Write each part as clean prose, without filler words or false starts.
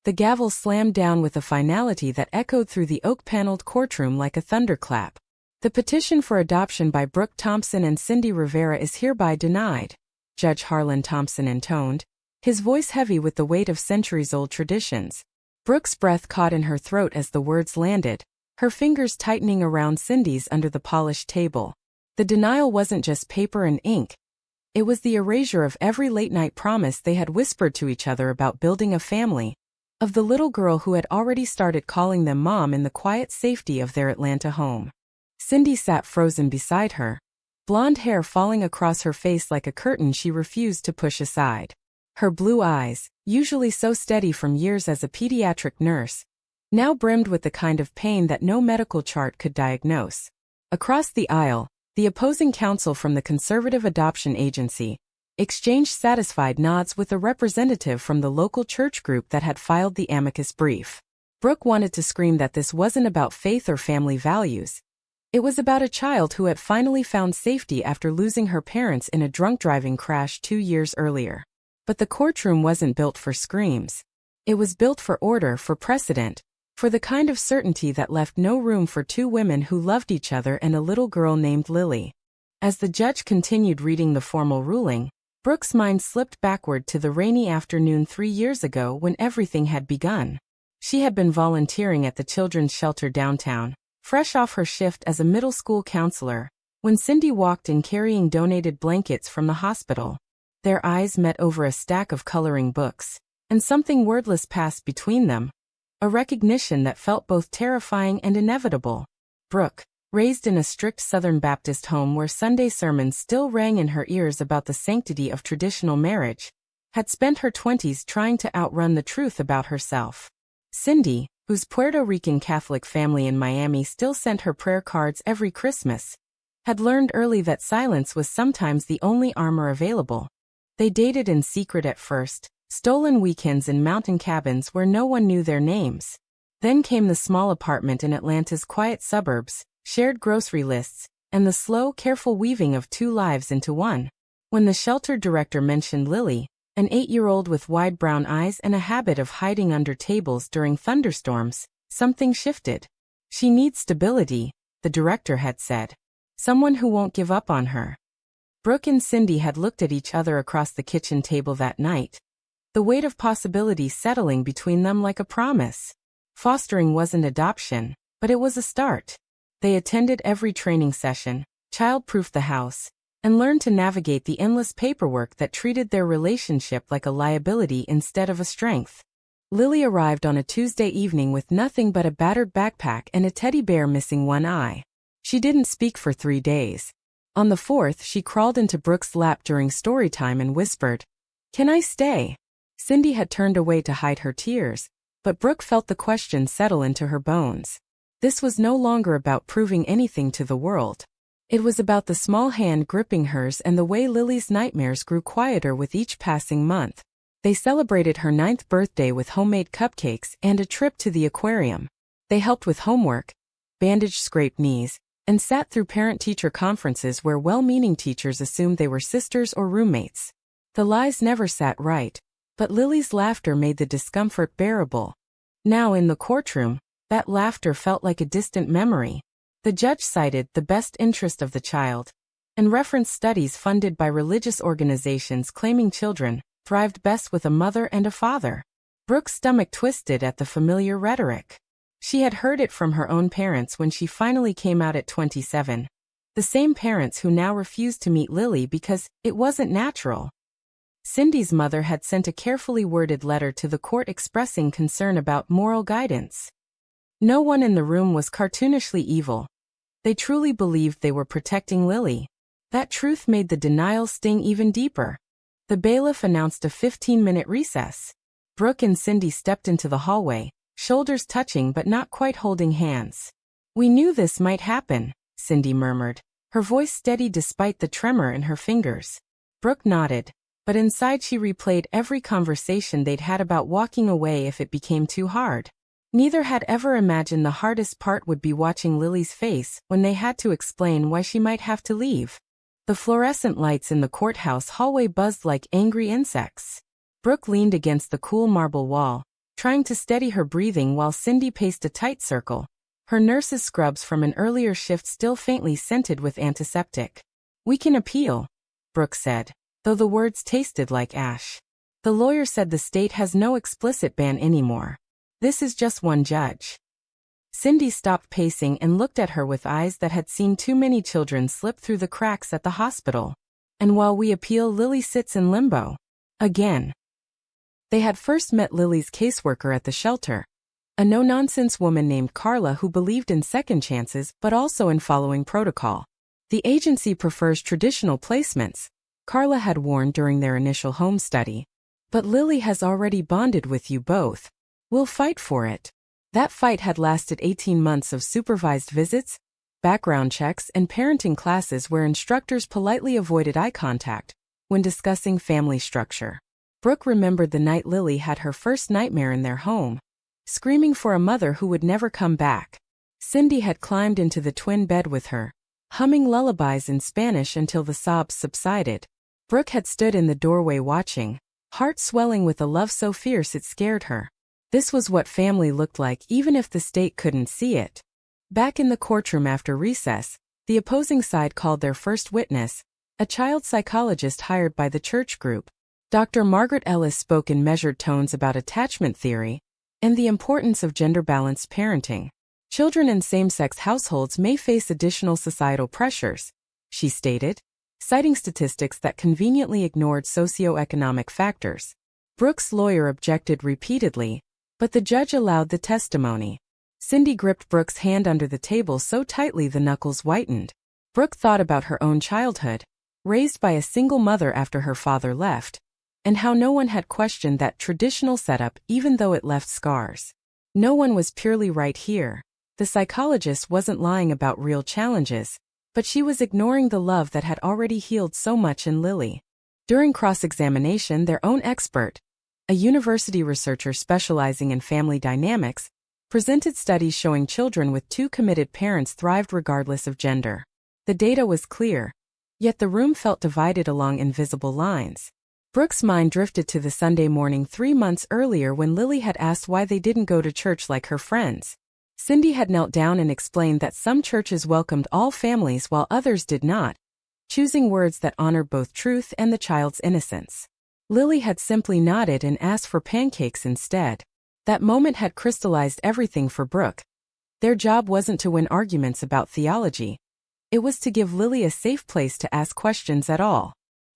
The gavel slammed down with a finality that echoed through the oak-paneled courtroom like a thunderclap. The petition for adoption by Brooke Thompson and Cindy Rivera is hereby denied, Judge Harlan Thompson intoned, his voice heavy with the weight of centuries-old traditions. Brooke's breath caught in her throat as the words landed, her fingers tightening around Cindy's under the polished table. The denial wasn't just paper and ink. It was the erasure of every late-night promise they had whispered to each other about building a family, of the little girl who had already started calling them mom in the quiet safety of their Atlanta home. Cindy sat frozen beside her, blonde hair falling across her face like a curtain she refused to push aside. Her blue eyes, usually so steady from years as a pediatric nurse, now brimmed with the kind of pain that no medical chart could diagnose. Across the aisle, the opposing counsel from the conservative adoption agency exchanged satisfied nods with a representative from the local church group that had filed the amicus brief. Brooke wanted to scream that this wasn't about faith or family values. It was about a child who had finally found safety after losing her parents in a drunk driving crash 2 years earlier. But the courtroom wasn't built for screams. It was built for order, for precedent, for the kind of certainty that left no room for two women who loved each other and a little girl named Lily. As the judge continued reading the formal ruling, Brooke's mind slipped backward to the rainy afternoon 3 years ago when everything had begun. She had been volunteering at the children's shelter downtown, fresh off her shift as a middle school counselor, when Cindy walked in carrying donated blankets from the hospital. Their eyes met over a stack of coloring books, and something wordless passed between them, a recognition that felt both terrifying and inevitable. Brooke, raised in a strict Southern Baptist home where Sunday sermons still rang in her ears about the sanctity of traditional marriage, had spent her 20s trying to outrun the truth about herself. Cindy, whose Puerto Rican Catholic family in Miami still sent her prayer cards every Christmas, had learned early that silence was sometimes the only armor available. They dated in secret at first, stolen weekends in mountain cabins where no one knew their names. Then came the small apartment in Atlanta's quiet suburbs, shared grocery lists, and the slow, careful weaving of two lives into one. When the shelter director mentioned Lily, an 8-year-old with wide brown eyes and a habit of hiding under tables during thunderstorms, something shifted. She needs stability, the director had said. Someone who won't give up on her. Brooke and Cindy had looked at each other across the kitchen table that night, the weight of possibility settling between them like a promise. Fostering wasn't adoption, but it was a start. They attended every training session, child-proofed the house, and learned to navigate the endless paperwork that treated their relationship like a liability instead of a strength. Lily arrived on a Tuesday evening with nothing but a battered backpack and a teddy bear missing one eye. She didn't speak for 3 days. On the 4th, she crawled into Brooke's lap during story time and whispered, "Can I stay?" Cindy had turned away to hide her tears, but Brooke felt the question settle into her bones. This was no longer about proving anything to the world. It was about the small hand gripping hers and the way Lily's nightmares grew quieter with each passing month. They celebrated her 9th birthday with homemade cupcakes and a trip to the aquarium. They helped with homework, bandaged scraped knees, and sat through parent-teacher conferences where well-meaning teachers assumed they were sisters or roommates. The lies never sat right, but Lily's laughter made the discomfort bearable. Now in the courtroom, that laughter felt like a distant memory. The judge cited the best interest of the child, and referenced studies funded by religious organizations claiming children thrived best with a mother and a father. Brooke's stomach twisted at the familiar rhetoric. She had heard it from her own parents when she finally came out at 27. The same parents who now refused to meet Lily because it wasn't natural. Cindy's mother had sent a carefully worded letter to the court expressing concern about moral guidance. No one in the room was cartoonishly evil. They truly believed they were protecting Lily. That truth made the denial sting even deeper. The bailiff announced a 15-minute recess. Brooke and Cindy stepped into the hallway, shoulders touching but not quite holding hands. "We knew this might happen," Cindy murmured, her voice steady despite the tremor in her fingers. Brooke nodded, but inside she replayed every conversation they'd had about walking away if it became too hard. Neither had ever imagined the hardest part would be watching Lily's face when they had to explain why she might have to leave. The fluorescent lights in the courthouse hallway buzzed like angry insects. Brooke leaned against the cool marble wall, trying to steady her breathing while Cindy paced a tight circle, her nurse's scrubs from an earlier shift still faintly scented with antiseptic. "We can appeal," Brooke said, though the words tasted like ash. "The lawyer said the state has no explicit ban anymore. This is just one judge." Cindy stopped pacing and looked at her with eyes that had seen too many children slip through the cracks at the hospital. "And while we appeal, Lily sits in limbo. Again." They had first met Lily's caseworker at the shelter, a no-nonsense woman named Carla who believed in second chances but also in following protocol. "The agency prefers traditional placements," Carla had warned during their initial home study. "But Lily has already bonded with you both. We'll fight for it." That fight had lasted 18 months of supervised visits, background checks, and parenting classes where instructors politely avoided eye contact when discussing family structure. Brooke remembered the night Lily had her first nightmare in their home, screaming for a mother who would never come back. Cindy had climbed into the twin bed with her, humming lullabies in Spanish until the sobs subsided. Brooke had stood in the doorway watching, heart swelling with a love so fierce it scared her. This was what family looked like even if the state couldn't see it. Back in the courtroom after recess, the opposing side called their first witness, a child psychologist hired by the church group. Dr. Margaret Ellis spoke in measured tones about attachment theory and the importance of gender-balanced parenting. "Children in same-sex households may face additional societal pressures," she stated, citing statistics that conveniently ignored socioeconomic factors. Brooke's lawyer objected repeatedly, but the judge allowed the testimony. Cindy gripped Brooke's hand under the table so tightly the knuckles whitened. Brooke thought about her own childhood, raised by a single mother after her father left, and how no one had questioned that traditional setup even though it left scars. No one was purely right here. The psychologist wasn't lying about real challenges, but she was ignoring the love that had already healed so much in Lily. During cross-examination, their own expert, a university researcher specializing in family dynamics, presented studies showing children with two committed parents thrived regardless of gender. The data was clear, yet the room felt divided along invisible lines. Brooke's mind drifted to the Sunday morning 3 months earlier when Lily had asked why they didn't go to church like her friends. Cindy had knelt down and explained that some churches welcomed all families while others did not, choosing words that honored both truth and the child's innocence. Lily had simply nodded and asked for pancakes instead. That moment had crystallized everything for Brooke. Their job wasn't to win arguments about theology. It was to give Lily a safe place to ask questions at all.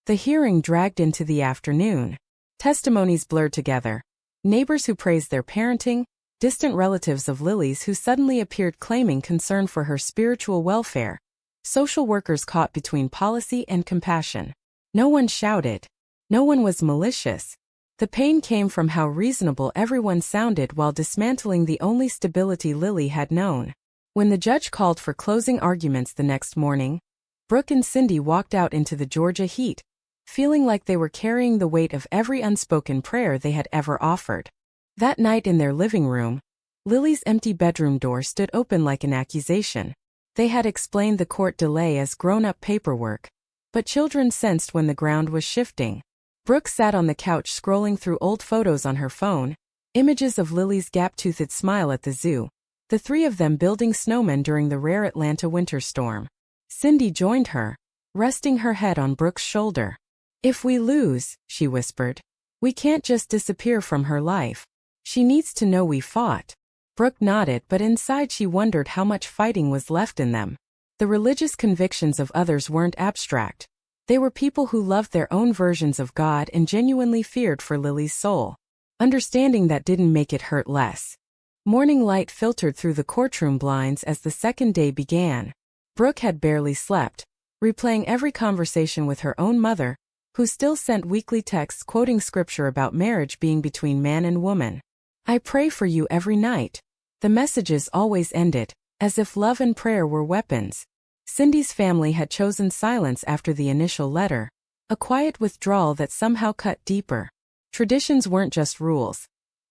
The hearing dragged into the afternoon. Testimonies blurred together. Neighbors who praised their parenting, distant relatives of Lily's who suddenly appeared claiming concern for her spiritual welfare, social workers caught between policy and compassion. No one shouted. No one was malicious. The pain came from how reasonable everyone sounded while dismantling the only stability Lily had known. When the judge called for closing arguments the next morning, Brooke and Cindy walked out into the Georgia heat, feeling like they were carrying the weight of every unspoken prayer they had ever offered. That night in their living room, Lily's empty bedroom door stood open like an accusation. They had explained the court delay as grown-up paperwork, but children sensed when the ground was shifting. Brooke sat on the couch scrolling through old photos on her phone, images of Lily's gap-toothed smile at the zoo, the three of them building snowmen during the rare Atlanta winter storm. Cindy joined her, resting her head on Brooke's shoulder. "If we lose," she whispered, "we can't just disappear from her life. She needs to know we fought." Brooke nodded, but inside she wondered how much fighting was left in them. The religious convictions of others weren't abstract. They were people who loved their own versions of God and genuinely feared for Lily's soul. Understanding that didn't make it hurt less. Morning light filtered through the courtroom blinds as the second day began. Brooke had barely slept, replaying every conversation with her own mother, who still sent weekly texts quoting scripture about marriage being between man and woman. "I pray for you every night." The messages always ended, as if love and prayer were weapons. Cindy's family had chosen silence after the initial letter, a quiet withdrawal that somehow cut deeper. Traditions weren't just rules.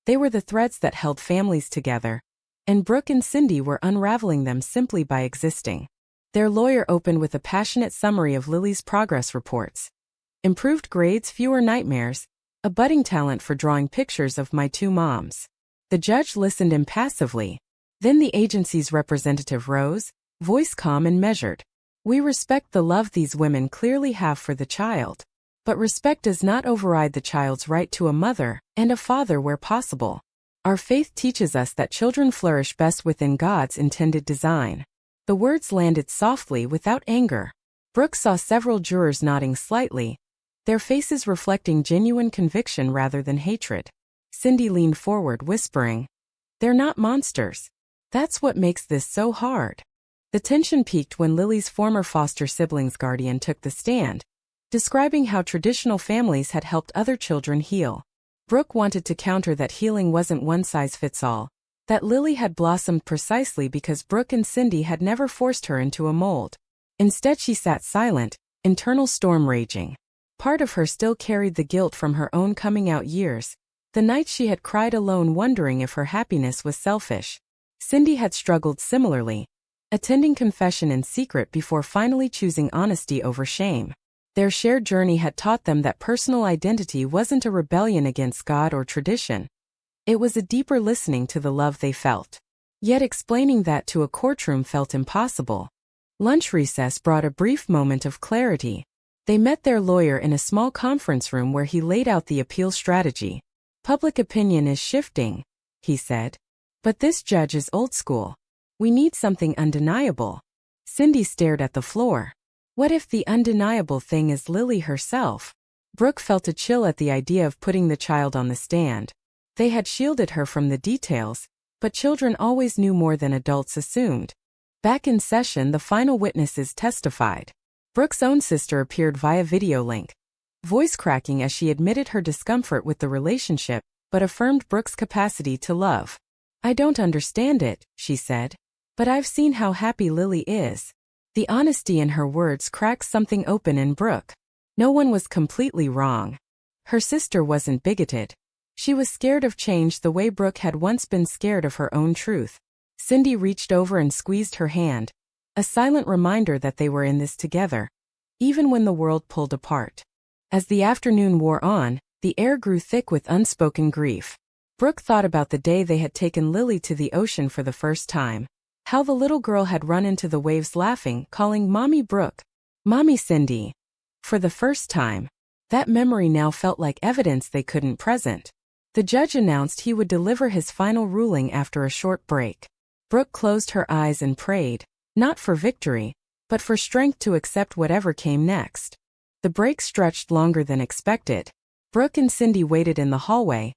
They were the threads that held families together, and Brooke and Cindy were unraveling them simply by existing. Their lawyer opened with a passionate summary of Lily's progress reports. Improved grades, fewer nightmares, a budding talent for drawing pictures of my two moms. The judge listened impassively. Then the agency's representative rose, voice calm and measured. We respect the love these women clearly have for the child. But respect does not override the child's right to a mother and a father where possible. Our faith teaches us that children flourish best within God's intended design. The words landed softly without anger. Brooke saw several jurors nodding slightly, their faces reflecting genuine conviction rather than hatred. Cindy leaned forward, whispering, "They're not monsters. That's what makes this so hard." The tension peaked when Lily's former foster sibling's guardian took the stand, describing how traditional families had helped other children heal. Brooke wanted to counter that healing wasn't one-size-fits-all, that Lily had blossomed precisely because Brooke and Cindy had never forced her into a mold. Instead she sat silent, internal storm raging. Part of her still carried the guilt from her own coming-out years, the nights she had cried alone wondering if her happiness was selfish. Cindy had struggled similarly, attending confession in secret before finally choosing honesty over shame. Their shared journey had taught them that personal identity wasn't a rebellion against God or tradition. It was a deeper listening to the love they felt. Yet explaining that to a courtroom felt impossible. Lunch recess brought a brief moment of clarity. They met their lawyer in a small conference room where he laid out the appeal strategy. "Public opinion is shifting," he said. "But this judge is old school. We need something undeniable." Cindy stared at the floor. What if the undeniable thing is Lily herself? Brooke felt a chill at the idea of putting the child on the stand. They had shielded her from the details, but children always knew more than adults assumed. Back in session, the final witnesses testified. Brooke's own sister appeared via video link, voice cracking as she admitted her discomfort with the relationship, but affirmed Brooke's capacity to love. "I don't understand it," she said, "but I've seen how happy Lily is." The honesty in her words cracked something open in Brooke. No one was completely wrong. Her sister wasn't bigoted. She was scared of change the way Brooke had once been scared of her own truth. Cindy reached over and squeezed her hand, a silent reminder that they were in this together, even when the world pulled apart. As the afternoon wore on, the air grew thick with unspoken grief. Brooke thought about the day they had taken Lily to the ocean for the first time. How the little girl had run into the waves laughing, calling Mommy Brooke, Mommy Cindy. For the first time, that memory now felt like evidence they couldn't present. The judge announced he would deliver his final ruling after a short break. Brooke closed her eyes and prayed, not for victory, but for strength to accept whatever came next. The break stretched longer than expected. Brooke and Cindy waited in the hallway,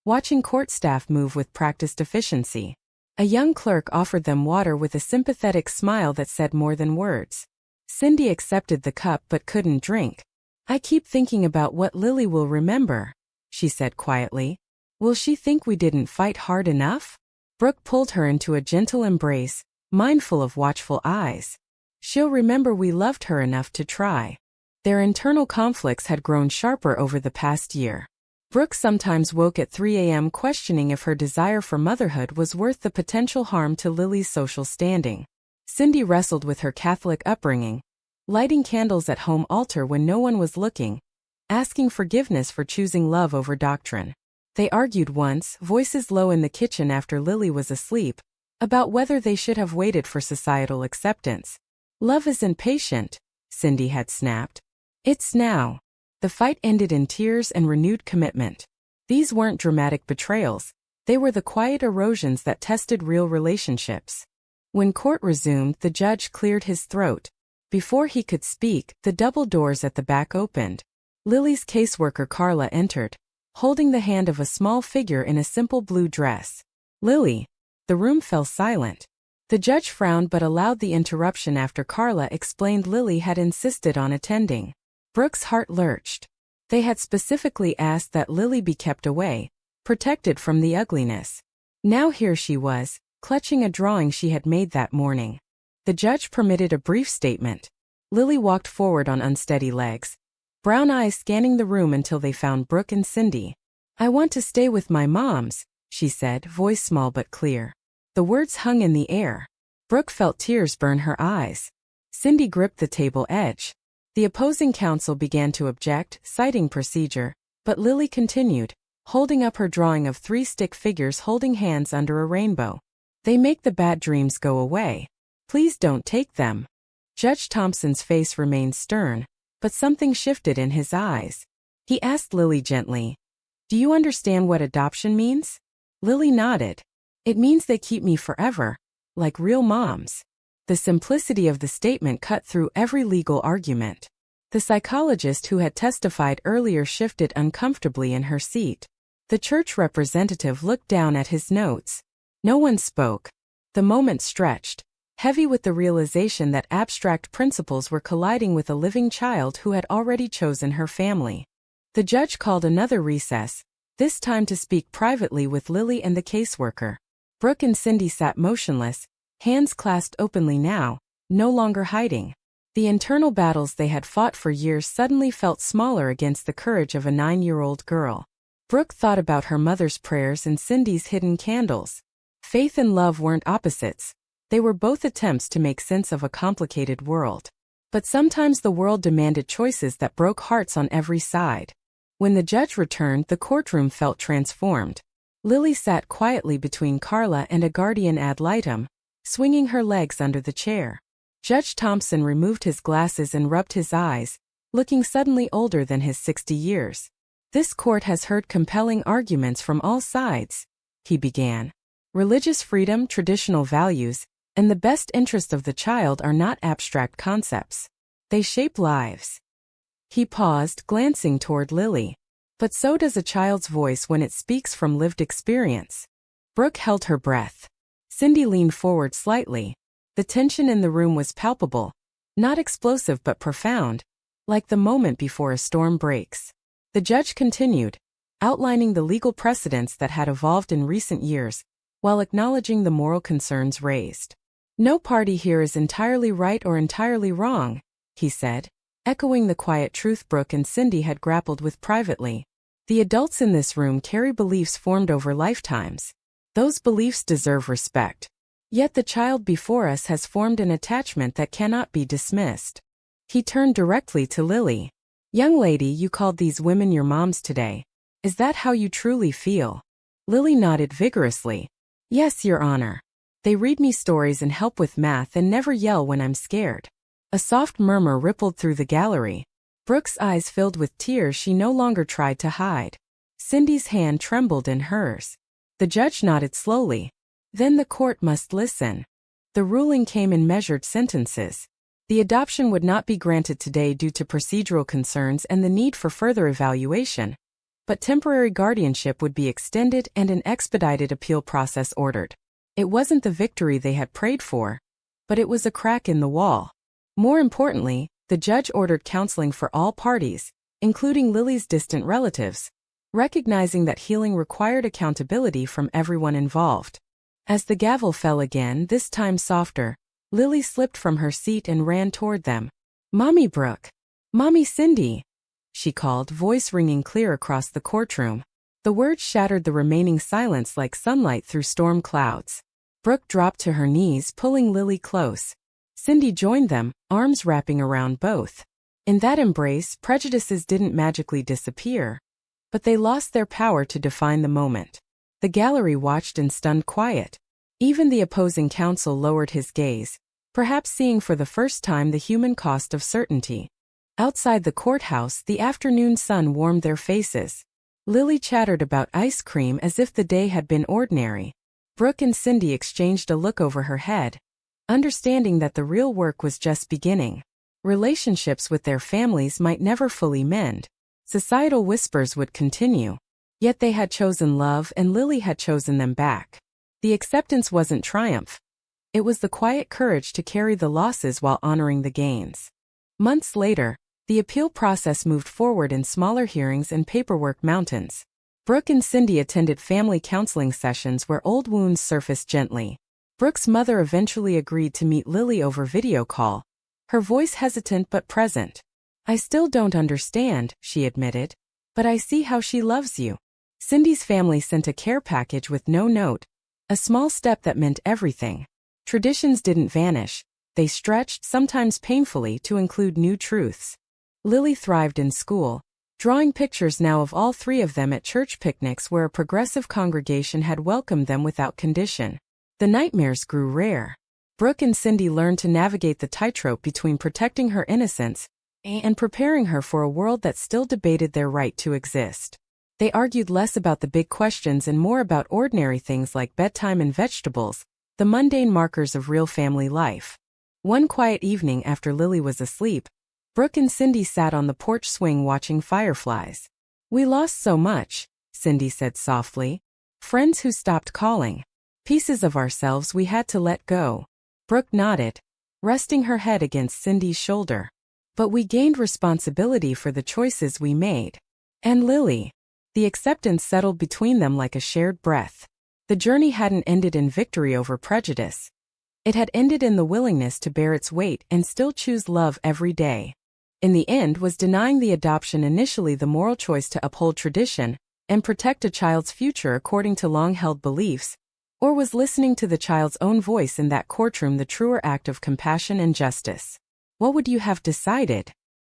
watching court staff move with practiced efficiency. A young clerk offered them water with a sympathetic smile that said more than words. Cindy accepted the cup but couldn't drink. "I keep thinking about what Lily will remember," she said quietly. "Will she think we didn't fight hard enough?" Brooke pulled her into a gentle embrace, mindful of watchful eyes. "She'll remember we loved her enough to try." Their internal conflicts had grown sharper over the past year. Brooke sometimes woke at 3 a.m. questioning if her desire for motherhood was worth the potential harm to Lily's social standing. Cindy wrestled with her Catholic upbringing, lighting candles at home altar when no one was looking, asking forgiveness for choosing love over doctrine. They argued once, voices low in the kitchen after Lily was asleep, about whether they should have waited for societal acceptance. "Love isn't patient," Cindy had snapped. "It's now." The fight ended in tears and renewed commitment. These weren't dramatic betrayals. They were the quiet erosions that tested real relationships. When court resumed, the judge cleared his throat. Before he could speak, the double doors at the back opened. Lily's caseworker Carla entered, holding the hand of a small figure in a simple blue dress. "Lily." The room fell silent. The judge frowned but allowed the interruption after Carla explained Lily had insisted on attending. Brooke's heart lurched. They had specifically asked that Lily be kept away, protected from the ugliness. Now here she was, clutching a drawing she had made that morning. The judge permitted a brief statement. Lily walked forward on unsteady legs, brown eyes scanning the room until they found Brooke and Cindy. "I want to stay with my moms," she said, voice small but clear. The words hung in the air. Brooke felt tears burn her eyes. Cindy gripped the table edge. The opposing counsel began to object, citing procedure, but Lily continued, holding up her drawing of 3 stick figures holding hands under a rainbow. "They make the bad dreams go away. Please don't take them." Judge Thompson's face remained stern, but something shifted in his eyes. He asked Lily gently, "Do you understand what adoption means?" Lily nodded. "It means they keep me forever, like real moms." The simplicity of the statement cut through every legal argument. The psychologist who had testified earlier shifted uncomfortably in her seat. The church representative looked down at his notes. No one spoke. The moment stretched, heavy with the realization that abstract principles were colliding with a living child who had already chosen her family. The judge called another recess, this time to speak privately with Lily and the caseworker. Brooke and Cindy sat motionless, hands clasped openly now, no longer hiding. The internal battles they had fought for years suddenly felt smaller against the courage of a 9-year-old girl. Brooke thought about her mother's prayers and Cindy's hidden candles. Faith and love weren't opposites. They were both attempts to make sense of a complicated world. But sometimes the world demanded choices that broke hearts on every side. When the judge returned, the courtroom felt transformed. Lily sat quietly between Carla and a guardian ad litem, swinging her legs under the chair. Judge Thompson removed his glasses and rubbed his eyes, looking suddenly older than his 60 years. "This court has heard compelling arguments from all sides," he began. "Religious freedom, traditional values, and the best interest of the child are not abstract concepts. They shape lives." He paused, glancing toward Lily. "But so does a child's voice when it speaks from lived experience." Brooke held her breath. Cindy leaned forward slightly. The tension in the room was palpable, not explosive but profound, like the moment before a storm breaks. The judge continued, outlining the legal precedents that had evolved in recent years, while acknowledging the moral concerns raised. "No party here is entirely right or entirely wrong," he said, echoing the quiet truth Brooke and Cindy had grappled with privately. "The adults in this room carry beliefs formed over lifetimes. Those beliefs deserve respect. Yet the child before us has formed an attachment that cannot be dismissed." He turned directly to Lily. "Young lady, you called these women your moms today. Is that how you truly feel?" Lily nodded vigorously. "Yes, Your Honor. They read me stories and help with math and never yell when I'm scared." A soft murmur rippled through the gallery. Brooke's eyes filled with tears she no longer tried to hide. Cindy's hand trembled in hers. The judge nodded slowly. "Then the court must listen." The ruling came in measured sentences. The adoption would not be granted today due to procedural concerns and the need for further evaluation, but temporary guardianship would be extended and an expedited appeal process ordered. It wasn't the victory they had prayed for, but it was a crack in the wall. More importantly, the judge ordered counseling for all parties, including Lily's distant relatives, recognizing that healing required accountability from everyone involved. As the gavel fell again, this time softer, Lily slipped from her seat and ran toward them. "Mommy Brooke! Mommy Cindy!" she called, voice ringing clear across the courtroom. The words shattered the remaining silence like sunlight through storm clouds. Brooke dropped to her knees, pulling Lily close. Cindy joined them, arms wrapping around both. In that embrace, prejudices didn't magically disappear, but they lost their power to define the moment. The gallery watched in stunned quiet. Even the opposing counsel lowered his gaze, perhaps seeing for the first time the human cost of certainty. Outside the courthouse, the afternoon sun warmed their faces. Lily chattered about ice cream as if the day had been ordinary. Brooke and Cindy exchanged a look over her head, understanding that the real work was just beginning. Relationships with their families might never fully mend. Societal whispers would continue. Yet they had chosen love and Lily had chosen them back. The acceptance wasn't triumph. It was the quiet courage to carry the losses while honoring the gains. Months later, the appeal process moved forward in smaller hearings and paperwork mountains. Brooke and Cindy attended family counseling sessions where old wounds surfaced gently. Brooke's mother eventually agreed to meet Lily over video call, her voice hesitant but present. "I still don't understand," she admitted, "but I see how she loves you." Cindy's family sent a care package with no note, a small step that meant everything. Traditions didn't vanish. They stretched, sometimes painfully, to include new truths. Lily thrived in school, drawing pictures now of all three of them at church picnics where a progressive congregation had welcomed them without condition. The nightmares grew rare. Brooke and Cindy learned to navigate the tightrope between protecting her innocence and preparing her for a world that still debated their right to exist. They argued less about the big questions and more about ordinary things like bedtime and vegetables, the mundane markers of real family life. One quiet evening after Lily was asleep, Brooke and Cindy sat on the porch swing watching fireflies. "We lost so much," Cindy said softly. "Friends who stopped calling. Pieces of ourselves we had to let go." Brooke nodded, resting her head against Cindy's shoulder. "But we gained responsibility for the choices we made." And Lily. The acceptance settled between them like a shared breath. The journey hadn't ended in victory over prejudice. It had ended in the willingness to bear its weight and still choose love every day. In the end, was denying the adoption initially the moral choice to uphold tradition and protect a child's future according to long-held beliefs, or was listening to the child's own voice in that courtroom the truer act of compassion and justice? What would you have decided?